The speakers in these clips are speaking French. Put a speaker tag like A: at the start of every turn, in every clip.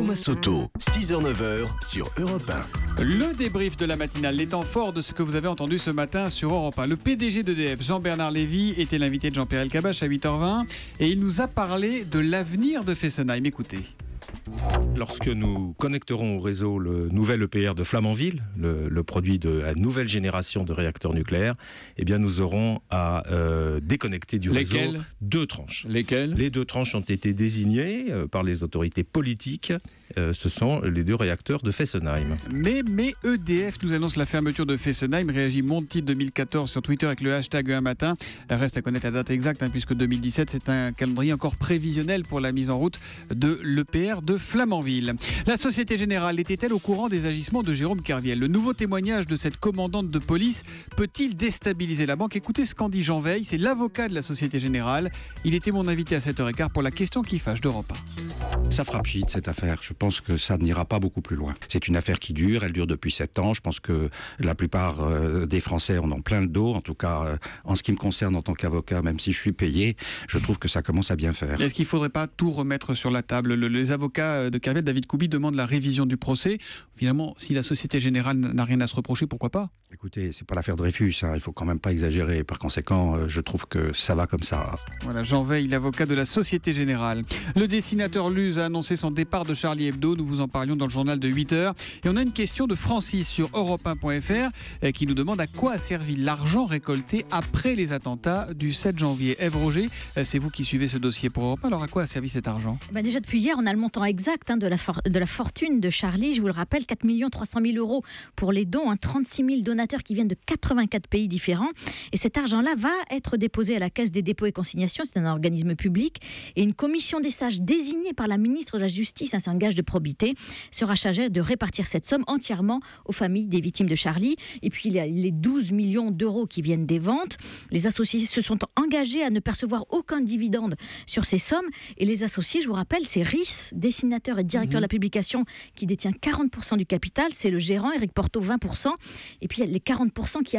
A: Thomas Soto, 6h-9h sur Europe 1.
B: Le débrief de la matinale, les temps forts de ce que vous avez entendu ce matin sur Europe 1. Le PDG d'EDF, Jean-Bernard Lévy, était l'invité de Jean-Pierre Elkabbach à 8h20 et il nous a parlé de l'avenir de Fessenheim. Écoutez.
C: Lorsque nous connecterons au réseau le nouvel EPR de Flamanville, le produit de la nouvelle génération de réacteurs nucléaires, eh bien nous aurons à déconnecter du réseau deux tranches.
B: Lesquelles ?
C: Les deux tranches ont été désignées par les autorités politiques. Ce sont les deux réacteurs de Fessenheim.
B: Mais EDF nous annonce la fermeture de Fessenheim. Réagit Monty 2014 sur Twitter avec le hashtag un matin. Reste à connaître la date exacte, puisque 2017, c'est un calendrier encore prévisionnel pour la mise en route de l'EPR de Flamanville. La Société Générale était-elle au courant des agissements de Jérôme Kerviel ? Le nouveau témoignage de cette commandante de police peut-il déstabiliser la banque ? Écoutez ce qu'en dit Jean Veil, c'est l'avocat de la Société Générale. Il était mon invité à 7h15 pour la question qui fâche d'Europe 1.
D: Ça frappe shit cette affaire. Je pense que ça n'ira pas beaucoup plus loin. C'est une affaire qui dure, elle dure depuis 7 ans. Je pense que la plupart des Français en ont plein le dos. En tout cas, en ce qui me concerne en tant qu'avocat, même si je suis payé, je trouve que ça commence à bien faire.
B: Est-ce qu'il ne faudrait pas tout remettre sur la table ? Les avocats de Kerviel, David Koubi, demandent la révision du procès. Finalement, si la Société Générale n'a rien à se reprocher, pourquoi pas ?
D: Écoutez, c'est pas l'affaire Dreyfus, il ne faut quand même pas exagérer. Par conséquent, je trouve que ça va comme ça.
B: Voilà, Jean Veil, l'avocat de la Société Générale. Le dessinateur Luz a annoncé son départ de Charlie Hebdo. Nous vous en parlions dans le journal de 8h. Et on a une question de Francis sur europe1.fr qui nous demande à quoi a servi l'argent récolté après les attentats du 7 janvier. Ève Roger, c'est vous qui suivez ce dossier pour Europe 1. Alors à quoi a servi cet argent ?
E: Déjà depuis hier, on a le montant exact de la fortune de Charlie. Je vous le rappelle, 4 300 000 € pour les dons, 36 000 donateurs qui viennent de 84 pays différents. Et cet argent-là va être déposé à la Caisse des dépôts et consignations. C'est un organisme public. Et une commission des sages désignée par la ministre de la Justice, c'est un gage de probité, sera chargée de répartir cette somme entièrement aux familles des victimes de Charlie. Et puis il y a les 12 millions d'euros qui viennent des ventes. Les associés se sont engagés à ne percevoir aucun dividende sur ces sommes. Et les associés, je vous rappelle, c'est RIS, dessinateur et directeur de la publication, qui détient 40% du capital. C'est le gérant, Éric Porto, 20%. Et puis il y a les 40% qui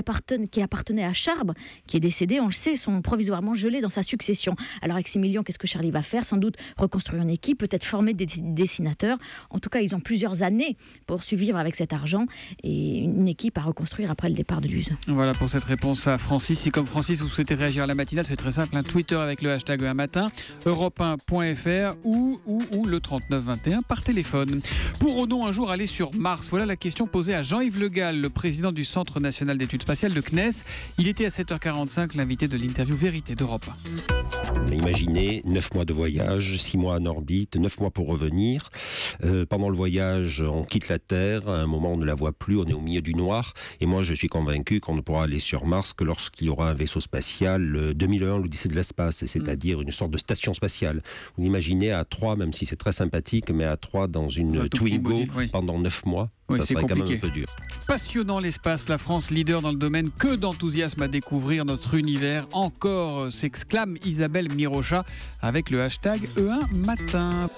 E: appartenaient à Charbre, qui est décédé, on le sait, sont provisoirement gelés dans sa succession. Alors avec ces millions, qu'est-ce que Charlie va faire ? Sans doute reconstruire une équipe, peut-être former des dessinateurs. En tout cas, ils ont plusieurs années pour survivre avec cet argent et une équipe à reconstruire après le départ de Luz.
B: Voilà pour cette réponse à Francis. Si comme Francis, vous souhaitez réagir à la matinale, c'est très simple. Twitter avec le hashtag un matin, europe1.fr ou le 3921 par téléphone. Pourrons-nous un jour aller sur Mars ? Voilà la question posée à Jean-Yves Le Gall, le président du Centre national d'études spatiales de CNES. Il était à 7h45 l'invité de l'interview Vérité d'Europe 1.
F: Imaginez 9 mois de voyage, 6 mois en orbite, 9 mois pour revenir. Pendant le voyage, on quitte la Terre. À un moment, on ne la voit plus, on est au milieu du noir. Et moi, je suis convaincu qu'on ne pourra aller sur Mars que lorsqu'il y aura un vaisseau spatial 2001, l'Odyssée de l'espace, c'est-à-dire une sorte de station spatiale. Vous imaginez à 3, même si c'est très sympathique, mais à 3 dans une Twingo pendant 9 mois.
B: Oui,
F: ça serait
B: compliqué.
F: quand même un peu dur.
B: Passionnant l'espace, la France leader dans le domaine, que d'enthousiasme à découvrir notre univers. Encore, s'exclame Isabelle Mirocha avec le hashtag E1 Matin.